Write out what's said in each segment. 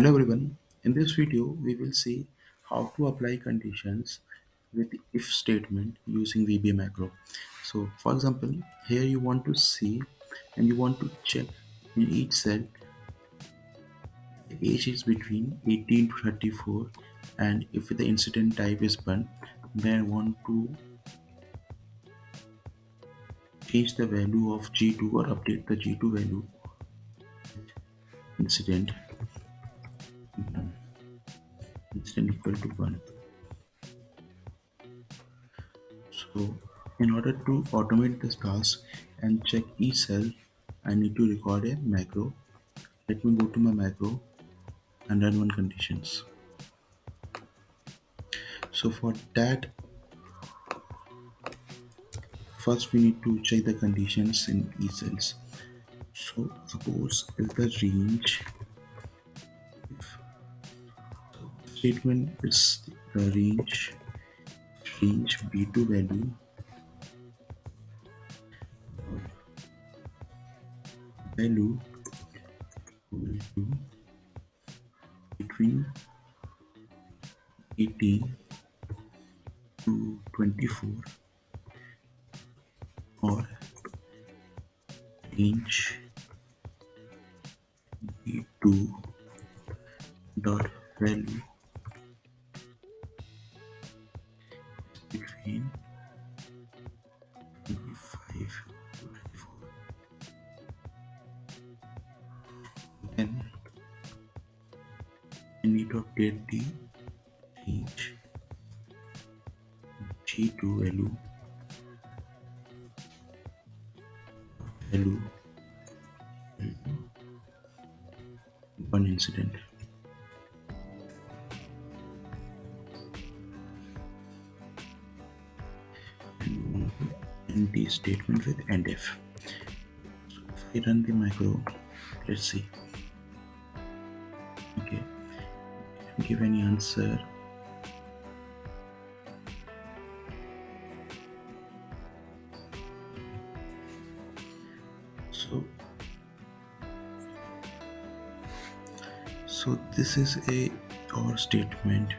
Hello everyone, in this video we will see how to apply conditions with if statement using VBA macro. So for example, here you want to see and you want to check in each cell the age is between 18 to 34, and if the incident type is bun, then I want to change the value of G2 or update the G2 value incident equal to 1. So in order to automate this task and check each cell, I need to record a macro. Let me go to my macro and run one conditions. So for that, first we need to check the conditions in each cells. So suppose if the range, if statement is the range b2 value equal to between 18 to 24, or range b2 dot value between 25 to 24, then I need to update the range G2 value one incident. And we want to end the statement with endif. So if I run the macro, let's see. Okay, give any answer. So this is a or statement.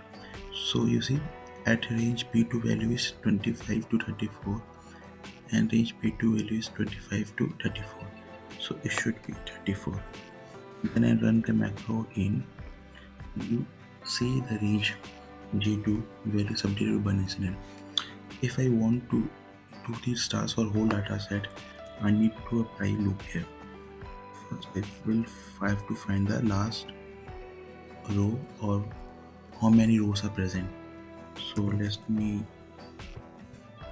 So you see, at range b2 value is 25 to 34 and range b2 value is 25 to 34, so it should be 34. Then I run the macro again. You see the range g2 value is updated by incident. If I want to do these stars for whole data set, I need to apply loop here. First I have to find the last row or how many rows are present. So let me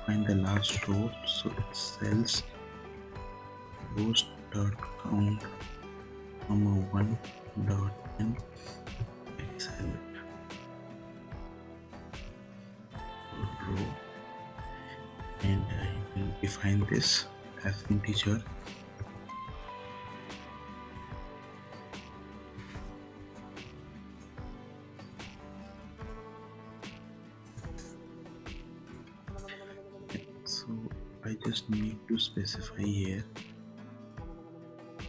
find the last row. So it cells rows dot count comma 1 dot n excel row, and I will define this as integer. So I just need to specify here.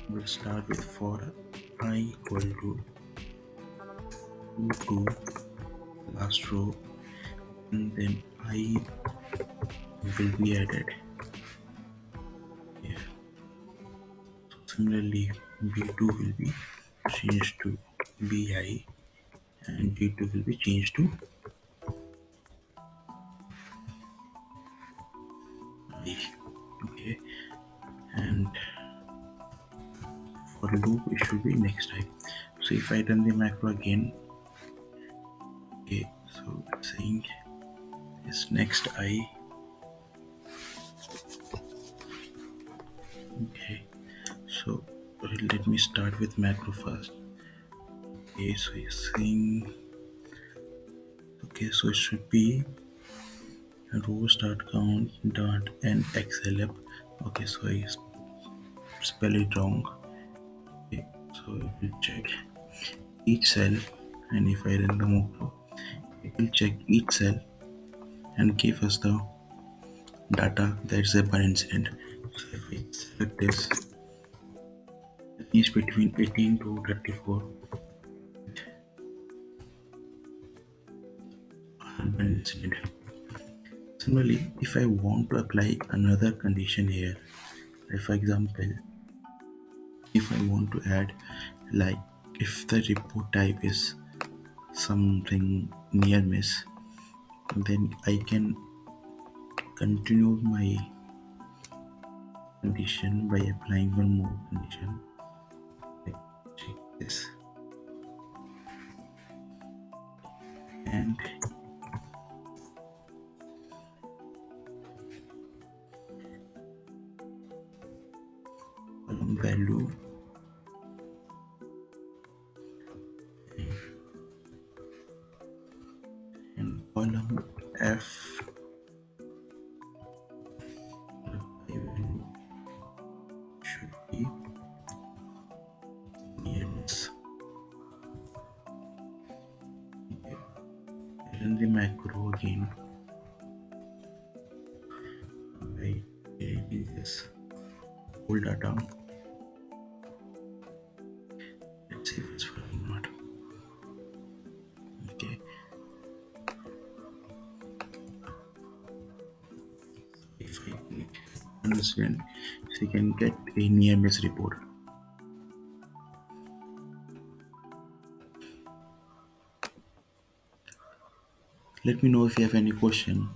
We'll start with for I equal to 2 to last row, and then I will be added here. So similarly, b2 will be changed to bi and g2 will be changed to I. Okay, and for loop it should be next type. So if I run the macro again, okay, so it's saying is next I. Okay, so let me start with macro first. Okay, so it's saying, okay, so it should be rows dot count dot n xlf. Okay, so I spell it wrong. Okay, so it will check each cell, and if I run the macro, it will check each cell and give us the data that's a per incident. So if I select this, it is between 18 to 34. instead. Similarly, if I want to apply another condition here, like for example, if I want to add, like if the report type is something near miss, then I can continue my condition by applying one more condition. Like check this, and column value and column F value should be near miss. Run the macro again by deleting this whole data. Let's see if it's working or not. Okay, if I click understand, so you can get a near miss report. Let me know if you have any question,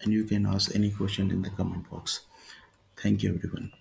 and you can ask any question in the comment box. Thank you everyone.